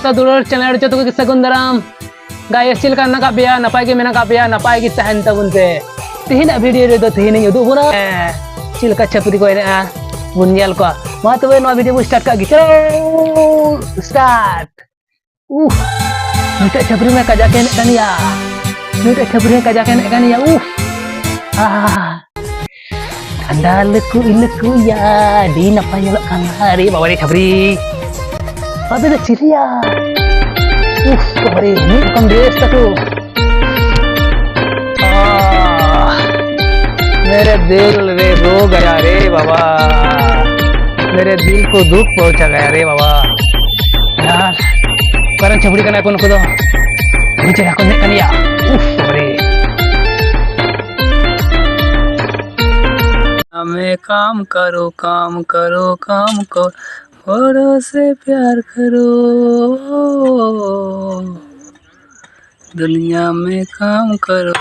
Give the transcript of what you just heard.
सावता दुलर channel जो तो सागुन दाराम guys chill का नका बेया नपाय के मेना का बेया नपाय के तहन तबुन पे तिहिना वीडियो रे दो तिहिन उदु बोना चिल का छपरी को एना बुन नेल को मा तबे नो वीडियो स्टार्ट का गिचो स्टार्ट नुटा छपरी में कजा के कनिया नुटा छपरी में कजा के कनिया ठंडा लकु ya di napa nyelok kanari bawa deh छपरी अबे तो चिड़िया कमरे ini bukan desa tuh मेरे दिल रे रो गया रे बाबा मेरे दिल को दुख पहुंचा गया रे बाबा यार कारण छपड़ी करना को नको दो नीचे रखो ने कनिया कमरे हमें काम करो औरों से प्यार करो दुनिया में काम करो